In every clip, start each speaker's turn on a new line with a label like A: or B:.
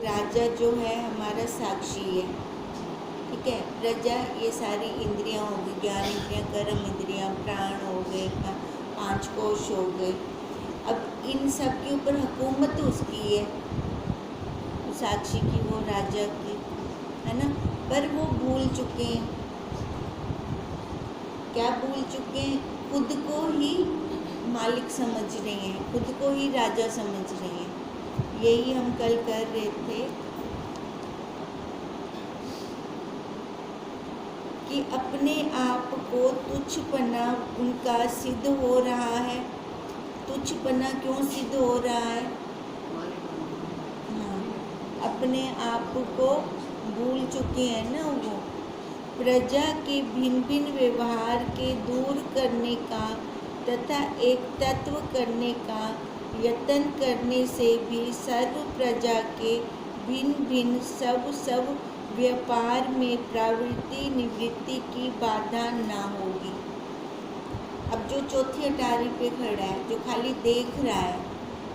A: राजा जो है हमारा साक्षी है, ठीक है। प्रजा ये सारी इंद्रियां हो गई, ज्ञान इंद्रियां, कर्म इंद्रियां, प्राण हो गए, 5 कोश हो गए। अब इन सब के ऊपर हुकूमत उसकी है, साक्षी की, वो राजा की, है ना। पर वो भूल चुके हैं, क्या भूल चुके हैं? खुद को ही मालिक समझ रहे हैं, खुद को ही राजा समझ रहे हैं। यही हम कल कर रहे थे कि अपने आप को तुच्छपना उनका सिद्ध हो रहा है। तुच्छपना क्यों सिद्ध हो रहा है? हाँ, अपने आप को भूल चुके हैं ना वो। प्रजा के भिन्न भिन्न व्यवहार के दूर करने का तथा एक तत्व करने का यत्न करने से भी सर्व प्रजा के भिन्न भिन्न सब व्यापार में प्रवृत्ति निवृत्ति की बाधा ना होगी। अब जो चौथी अटारी पे खड़ा है, जो खाली देख रहा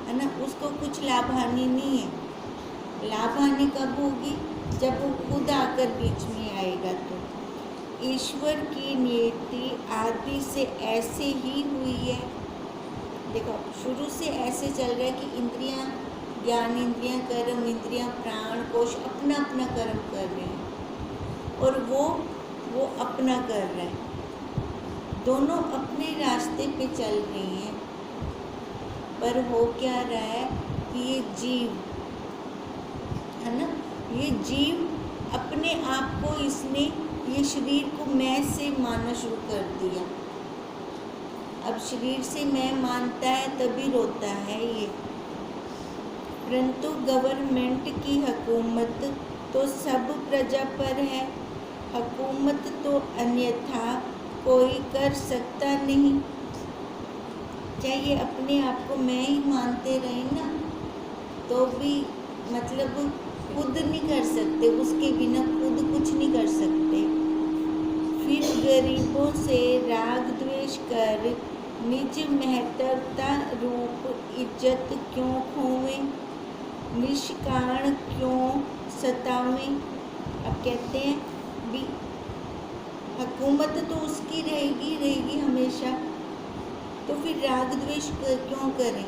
A: है ना, उसको कुछ लाभ हानि नहीं है। लाभ हानि कब होगी? जब वो खुद आकर बीच में आएगा। तो ईश्वर की नियति आदि से ऐसे ही हुई है। देखो, शुरू से ऐसे चल रहा है कि इंद्रियां, ज्ञान इंद्रियां, कर्म इंद्रियां, प्राण कोश अपना अपना कर्म कर रहे हैं, और वो अपना कर रहे हैं। दोनों अपने रास्ते पे चल रहे हैं, पर हो क्या रहा है कि ये जीव है ना, ये जीव अपने आप को, इसने ये शरीर को मैं से मानना शुरू कर दिया। अब शरीर से मैं मानता है तभी रोता है ये। परंतु गवर्नमेंट की हुकूमत तो सब प्रजा पर है। हुकूमत तो अन्यथा कोई कर सकता नहीं। चाहे अपने आप को मैं ही मानते रहे ना, तो भी मतलब खुद नहीं कर सकते, उसके बिना खुद कुछ नहीं कर सकते। फिर गरीबों से राग द्वेष कर निज महत्वता रूप इज्जत क्यों खोवें, निष्कारण क्यों सतावें। अब कहते हैं भी हुकूमत तो उसकी रहेगी हमेशा, तो फिर राग द्वेष क्यों करें,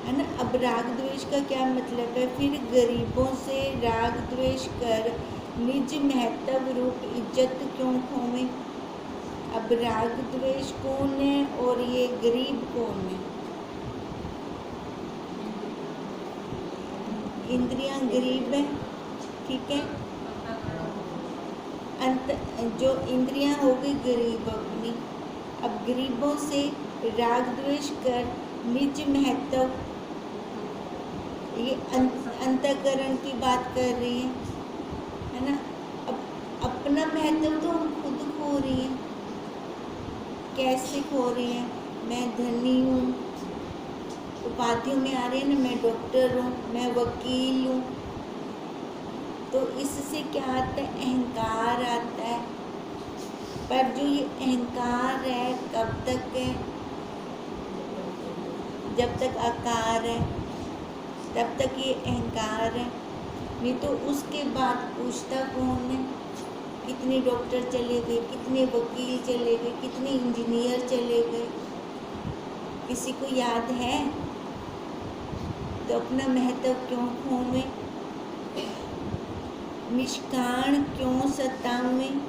A: है ना। अब राग द्वेष का क्या मतलब है? फिर गरीबों से राग द्वेष कर निज महत्व रूप इज्जत क्यों खोवें। अब राग द्वेष कौन है और ये गरीब कौन है? इंद्रियां गरीब है, ठीक है। जो इंद्रियां हो गई गरीब अपनी। अब गरीबों से राग द्वेष कर निज महत्व, ये अंतःकरण की बात कर रही है ना। अब अपना महत्व तो हम खुद खो रही हैं। कैसे खो रही हैं? मैं धनी हूँ, उपाधियों में आ रही है ना, मैं डॉक्टर हूँ, मैं वकील हूँ। तो इससे क्या आता है? अहंकार आता है। पर जो ये अहंकार है कब तक है? जब तक आकार है तब तक ये अहंकार है, नहीं तो उसके बाद पूछता कौन है? कितने डॉक्टर चले गए, कितने वकील चले गए, कितने इंजीनियर चले गए, किसी को याद है? तो अपना महत्व क्यों खोवें, निष्कारण क्यों सतावें।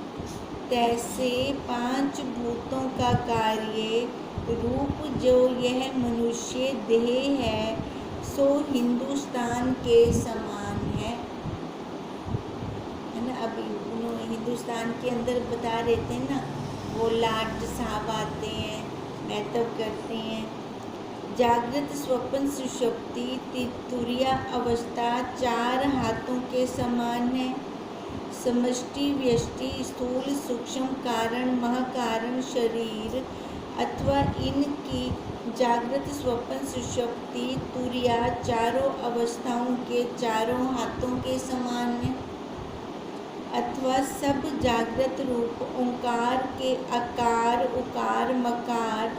A: तैसे 5 भूतों का कार्य रूप जो यह मनुष्य देह है, सो हिंदुस्तान के समान है ना। अभी उन्होंने हिंदुस्तान के अंदर बता रहे थे ना, वो लाट साहब आते हैं, महत्व करते हैं। जागृत स्वप्न सुषुप्ति तुरीय अवस्था 4 हाथों के समान है। समष्टि व्यष्टि स्थूल सूक्ष्म कारण महाकारण शरीर अथवा इनकी जागृत स्वप्न सुषुप्ति तुरीय चारों अवस्थाओं के 4 हाथों के समान है। अथवा सब जागृत रूप ओंकार के अकार उकार मकार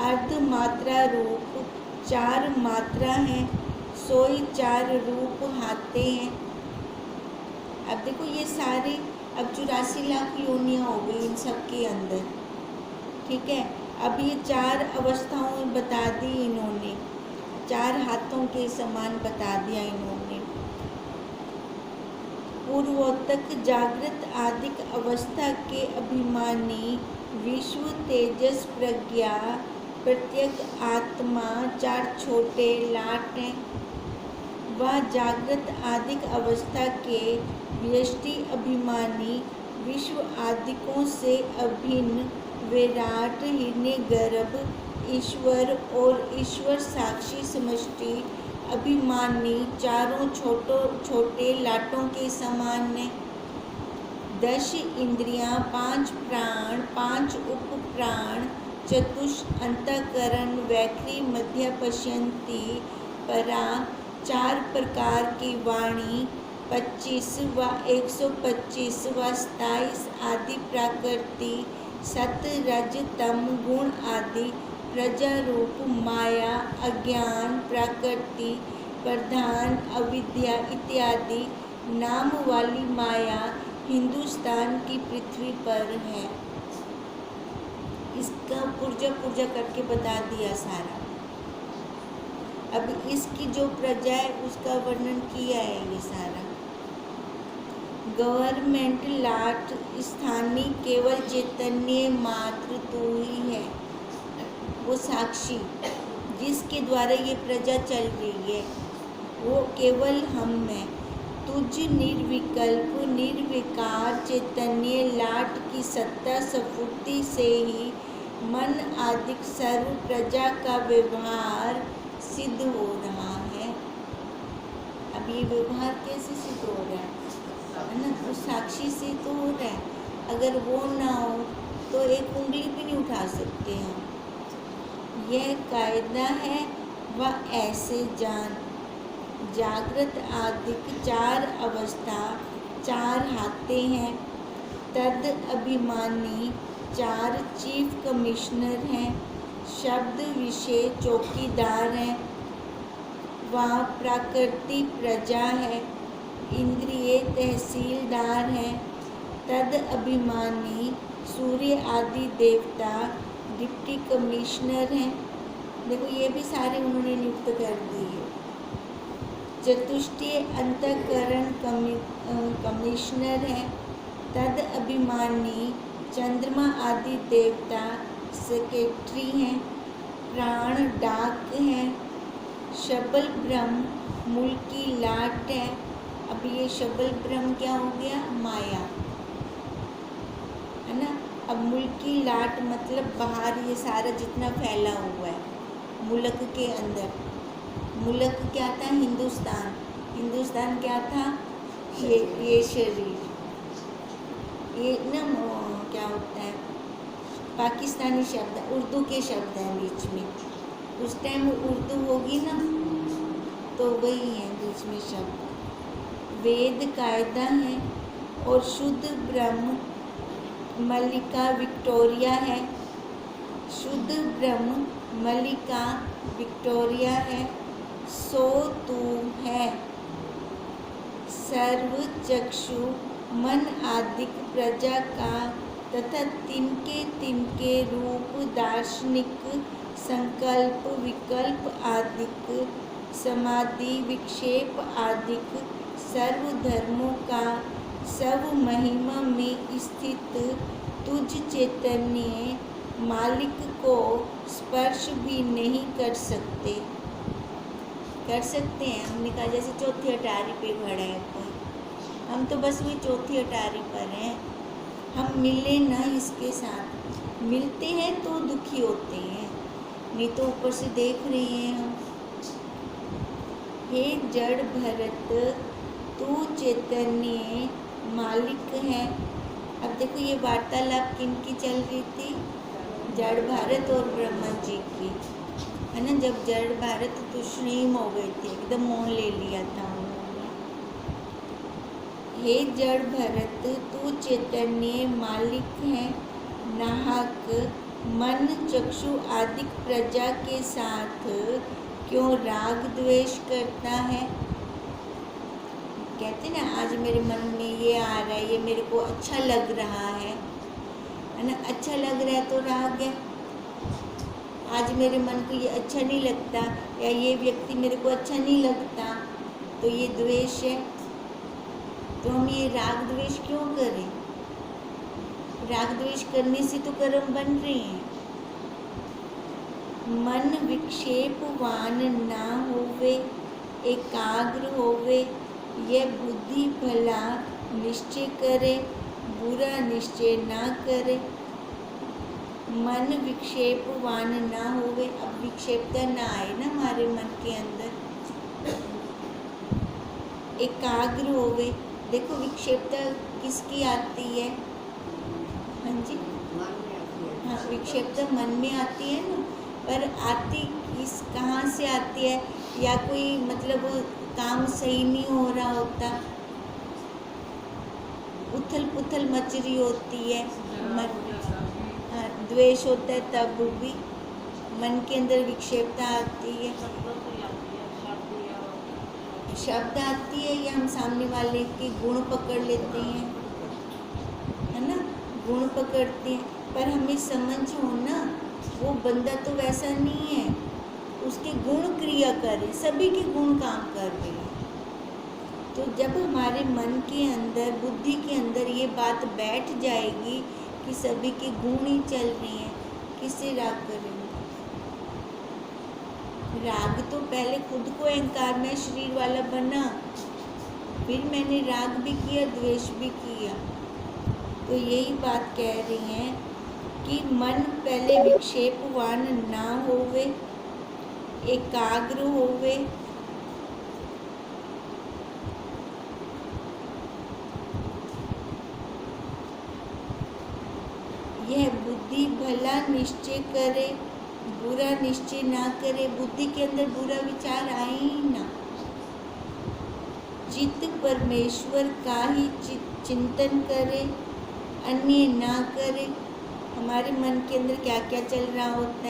A: अर्ध मात्रा रूप 4 मात्रा हैं। सोई 4 रूप हाते हैं। अब देखो ये सारे अब 84 लाख योनियाँ हो गई इन सब के अंदर, ठीक है। अब ये 4 अवस्थाओं बता दी इन्होंने, 4 हाथों के समान बता दिया इन्होंने। पूर्वोत्तक जागृत आदिक अवस्था के अभिमानी विश्व तेजस प्रज्ञा प्रत्येक आत्मा 4 छोटे लाट हैं। वह जागृत आदिक अवस्था के व्यष्टि अभिमानी विश्व आदिकों से अभिन्न विराट हिरण्यगर्भ ईश्वर और ईश्वर साक्षी समष्टि अभिमानी चारों छोटे लाटों के समान ने 10 इंद्रियां, 5 प्राण, 5 उप प्राण, चतुष अंतःकरण, वैखरी मध्य पश्यंती परा, 4 प्रकार की वाणी, 25 व 125 व 27 आदि प्राकृति, सत रज तम गुण आदि प्रजा रूप माया, अज्ञान, प्रकृति, प्रधान, अविद्या इत्यादि नाम वाली माया हिंदुस्तान की पृथ्वी पर है। इसका पुर्जा करके बता दिया सारा। अब इसकी जो प्रजा है उसका वर्णन किया है ये सारा। गवर्नमेंट लाट स्थानीय केवल चैतन्य मात्र तू ही है, वो साक्षी जिसके द्वारा ये प्रजा चल रही है वो केवल हम में। तुझ निर्विकल्प निर्विकार चैतन्य लाट की सत्ता स्फूर्ति से ही मन आदिक सर्व प्रजा का व्यवहार सिद्ध हो रहा है। अब ये व्यवहार कैसे सिद्ध हो रहा है ना, उस साक्षी से तो हो रहा है। अगर वो ना हो तो एक उंगली भी नहीं उठा सकते हम। यह कायदा है वह ऐसे जान। जागृत आदिक 4 अवस्था 4 हाथे हैं। तद अभिमानी 4 चीफ कमिश्नर हैं। शब्द विषय चौकीदार हैं। वह प्राकृति प्रजा है। इंद्रिय तहसीलदार हैं। तद अभिमानी सूर्य आदि देवता डिप्टी कमिश्नर हैं। देखो ये भी सारे उन्होंने नियुक्त कर दिए। चतुष्टय अंतःकरण कमिश्नर हैं। तद अभिमानी चंद्रमा आदि देवता सेक्रेटरी हैं। प्राण डाक हैं। शबल ब्रह्म मूल की लाट है। अब ये शबल ब्रह्म क्या हो गया, माया है ना। अब मुल्क की लाट मतलब बाहर ये सारा जितना फैला हुआ है मुल्क के अंदर। मुल्क क्या था, हिंदुस्तान। हिंदुस्तान क्या था, ये शरीर। ये ना क्या होता है, पाकिस्तानी शब्द है, उर्दू के शब्द हैं बीच में। उस टाइम उर्दू होगी ना तो वही है बीच में शब्द। वेद कायदा है और शुद्ध ब्रह्म मल्लिका विक्टोरिया है। शुद्ध ब्रह्म मल्लिका विक्टोरिया है। सो तू है। सर्व चक्षु मन आदिक प्रजा का तथा तिनके तिनके रूप दार्शनिक संकल्प विकल्प आदिक समाधि विक्षेप आदिक सर्व धर्मों का सब महिमा में स्थित तुझ चैतन्य मालिक को स्पर्श भी नहीं कर सकते। कर सकते हैं, हमने कहा जैसे चौथी अटारी पे खड़ा है कोई, हम तो बस वही चौथी अटारी पर हैं। हम मिले ना इसके साथ, मिलते हैं तो दुखी होते हैं, नहीं तो ऊपर से देख रहे हैं हम। हे जड़ भरत तू चैतन्य मालिक है। अब देखो ये वार्तालाप किनकी चल रही थी, जड़ भारत और ब्रह्मा जी की, है ना। जब जड़ भारत तुष्णीम हो गए थे, एकदम मौन ले लिया था उन्होंने। हे जड़ भरत तू चैतन्य मालिक है, नाहक मन चक्षु आदि प्रजा के साथ क्यों राग द्वेष करता है? कहते ना, आज मेरे मन में ये आ रहा है, ये मेरे को अच्छा लग रहा है ना, अच्छा लग रहा है तो राग है। आज मेरे मन को ये अच्छा नहीं लगता, या ये व्यक्ति मेरे को अच्छा नहीं लगता, तो ये द्वेष है। तो हम ये राग द्वेष क्यों करें? राग द्वेष करने से तो कर्म बन रहे हैं। मन विक्षेपवान ना होवे, एकाग्र होवे, यह बुद्धि भला निश्चय करे, बुरा निश्चय ना करे। मन विक्षेपवान ना होवे, अब विक्षेपता ना आए ना हमारे मन के अंदर। एकाग्र होवे, देखो विक्षेपता किसकी आती है? हाँ जी, हाँ, विक्षेपता मन में आती है ना, पर आती किस कहाँ से आती है? या कोई मतलब काम सही नहीं हो रहा होता, उथल पुथल मच रही होती है, द्वेष होता है, तब भी मन के अंदर विक्षेपता आती है। शब्द आती है, या हम सामने वाले के गुण पकड़ लेते हैं, है ना, गुण पकड़ते हैं, पर हमें समझ हो ना, वो बंदा तो वैसा नहीं है, उसके गुण क्रिया कर रहे, सभी के गुण काम कर रहे हैं। तो जब हमारे मन के अंदर, बुद्धि के अंदर ये बात बैठ जाएगी कि सभी के गुण ही चल रहे हैं, किससे राग करेंगे? राग तो पहले खुद को अहंकार में शरीर वाला बना, फिर मैंने राग भी किया, द्वेष भी किया। तो यही बात कह रही हैं कि मन पहले विक्षेपवान ना होवे, एकाग्र होवे, यह बुद्धि भला निश्चय करे, बुरा निश्चय ना करे। बुद्धि के अंदर बुरा विचार आए ही ना। चित्त परमेश्वर का ही चिंतन करे, अन्य ना करे। हमारे मन के अंदर क्या क्या चल रहा होता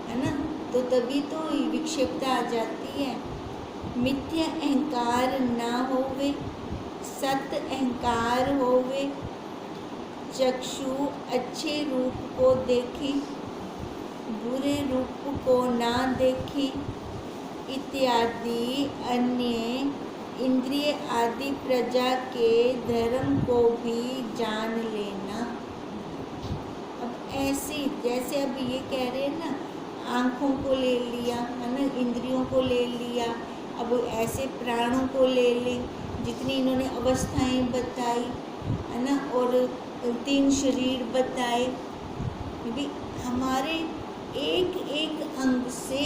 A: है ना, तो तभी तो विक्षेपता आ जाती है। मिथ्या अहंकार ना होवे, सत्य अहंकार होवे, चक्षु अच्छे रूप को देखी, बुरे रूप को ना देखी, इत्यादि अन्य इंद्रिय आदि प्रजा के धर्म को भी जान लेना। अब ऐसे जैसे अब ये कह रहे हैं ना, आँखों को ले लिया है ना, इंद्रियों को ले लिया, अब ऐसे प्राणों को ले लें, जितनी इन्होंने अवस्थाएं बताई है ना, और 3 शरीर बताए, भी हमारे एक एक अंग से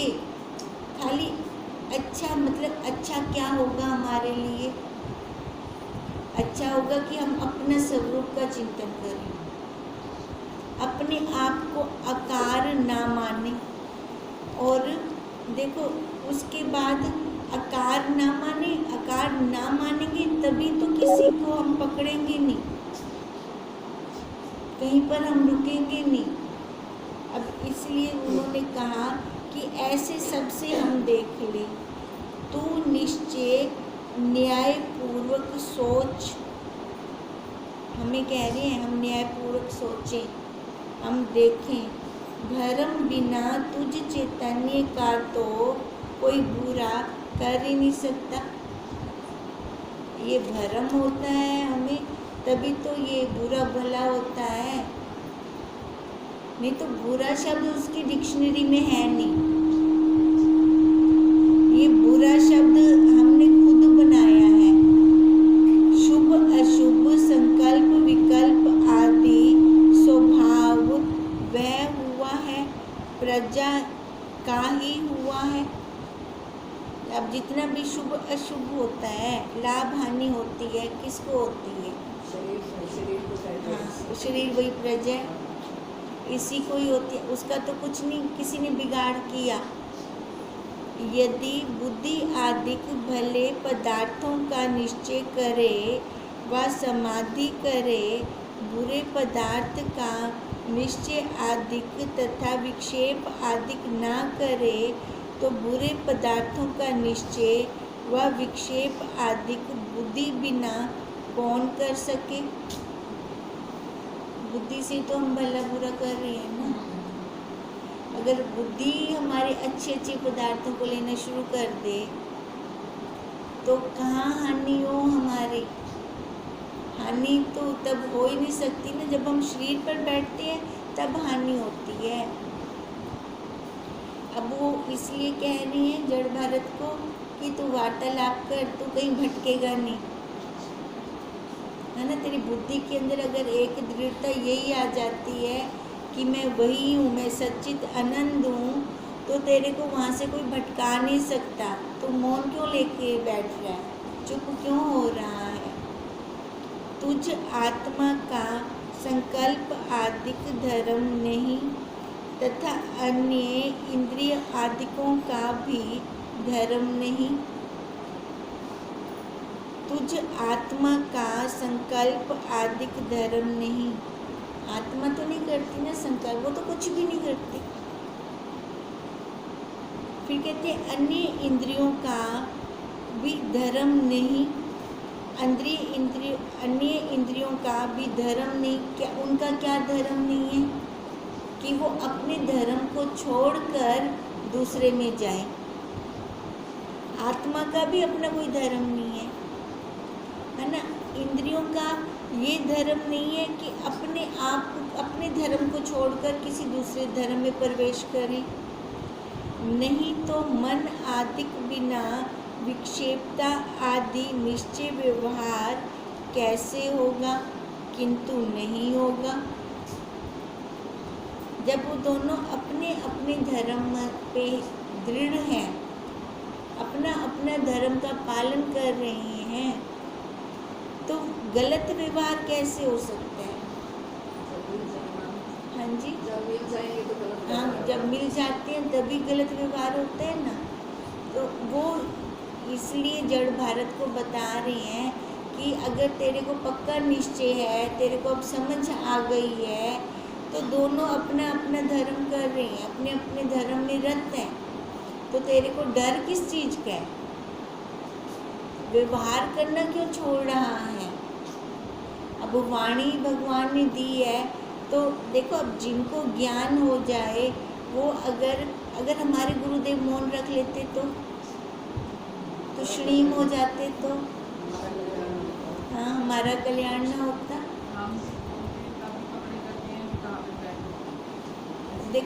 A: खाली अच्छा, मतलब अच्छा क्या होगा हमारे लिए? अच्छा होगा कि हम अपने स्वरूप का चिंतन करें, अपने आप को आकार ना माने। और देखो उसके बाद आकार ना माने, आकार ना मानेंगे तभी तो किसी को हम पकड़ेंगे नहीं, कहीं पर हम रुकेंगे नहीं। अब इसलिए उन्होंने कहा कि ऐसे सबसे हम देख लें, तू निश्चय न्यायपूर्वक सोच। हमें कह रहे हैं हम न्यायपूर्वक सोचें, हम देखें, भरम बिना तुझ चैतन्य का तो कोई बुरा कर ही नहीं सकता। ये भरम होता है हमें, तभी तो ये बुरा भला होता है, नहीं तो बुरा शब्द उसकी डिक्शनरी में है नहीं। ये बुरा शब्द हमने खुद बनाया है। शुभ अशुभ संकल्प विकल्प आदि स्वभाव वह हुआ है, प्रजा का ही हुआ है। अब जितना भी शुभ अशुभ होता है, लाभ हानि होती है, किसको होती है? हाँ, शरीर वही प्रजा, इसी को ही होती है, उसका तो कुछ नहीं किसी ने बिगाड़ किया। यदि बुद्धि आदिक भले पदार्थों का निश्चय करे व समाधि करे, बुरे पदार्थ का निश्चय आदिक तथा विक्षेप आदिक ना करे, तो बुरे पदार्थों का निश्चय व विक्षेप आदि बुद्धि बिना कौन कर सके। बुद्धि से तो हम भला बुरा कर रहे हैं ना। अगर बुद्धि हमारे अच्छे अच्छे पदार्थों को लेना शुरू कर दे तो कहाँ हानि हो हमारी। हानि तो तब हो ही नहीं सकती ना, जब हम शरीर पर बैठते हैं तब हानि होती है। अब वो इसलिए कह रही हैं जड़ भारत को कि तू वार्तालाप कर, तू कहीं भटकेगा नहीं, है ना। तेरी बुद्धि के अंदर अगर एक दृढ़ता यही आ जाती है कि मैं वही हूँ, मैं सच्चित आनंद हूँ, तो तेरे को वहाँ से कोई भटका नहीं सकता। तो मौन क्यों लेके बैठ रहा है, चुप क्यों हो रहा है। तुझ आत्मा का संकल्प आदिक धर्म नहीं तथा अन्य इंद्रिय आदिकों का भी धर्म नहीं। तुझ आत्मा का संकल्प आदिक धर्म नहीं। आत्मा तो नहीं करती ना संकल्प, वो तो कुछ भी नहीं करती। फिर कहते हैं अन्य इंद्रियों का भी धर्म नहीं। अन्य इंद्रियों का भी धर्म नहीं। क्या उनका क्या धर्म नहीं है कि वो अपने धर्म को छोड़कर दूसरे में जाए। आत्मा का भी अपना कोई धर्म नहीं है ना। इंद्रियों का ये धर्म नहीं है कि अपने आप अपने धर्म को छोड़कर किसी दूसरे धर्म में प्रवेश करें। नहीं तो मन आदिक बिना विक्षेपता आदि निश्चय व्यवहार कैसे होगा, किंतु नहीं होगा। जब वो दोनों अपने अपने धर्म पे दृढ़ हैं, अपना अपना धर्म का पालन कर रहे हैं, तो गलत व्यवहार कैसे हो सकता है। हाँ जी,
B: जब मिल जाएंगे तो गलत।
A: हाँ, जब मिल जाते हैं तभी गलत व्यवहार होता है ना। तो वो इसलिए जड़ भारत को बता रहे हैं कि अगर तेरे को पक्का निश्चय है, तेरे को अब समझ आ गई है, तो दोनों अपना अपना धर्म कर रहे हैं, अपने अपने धर्म में रत हैं, तो तेरे को डर किस चीज़ का है। व्यवहार करना क्यों छोड़ रहा है। अब वाणी भगवान ने दी है, तो देखो अब जिनको ज्ञान हो जाए वो अगर हमारे गुरुदेव मौन रख लेते तो क्षणिम हो जाते तो हाँ हमारा कल्याण ना होता। देख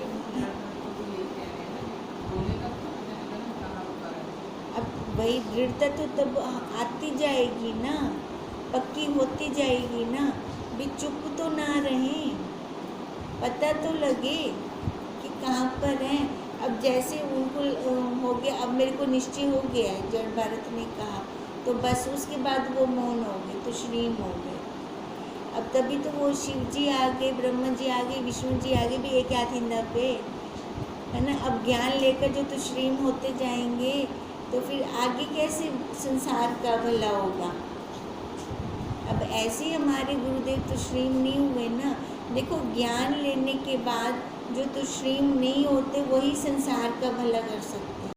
A: अब वही दृढ़ता तो तब आती जाएगी ना, पक्की होती जाएगी ना। भी चुप तो ना रहें, पता तो लगे कि कहाँ पर हैं। अब जैसे उनको हो गया, अब मेरे को निश्चय हो गया है, जड़ भारत ने कहा, तो बस उसके बाद वो मौन हो गए, तो श्रीम हो गए। अब तभी तो वो शिव जी आ गए, ब्रह्मा जी आ गए, विष्णु जी आ गए भी एक आधिंदा पे, है ना। अब ज्ञान लेकर जो तो श्रीम होते जाएंगे, तो फिर आगे कैसे संसार का भला होगा। अब ऐसे हमारे गुरुदेव तो श्रीम नहीं हुए ना। देखो ज्ञान लेने के बाद जो तो श्रीम नहीं होते वही संसार का भला कर सकते।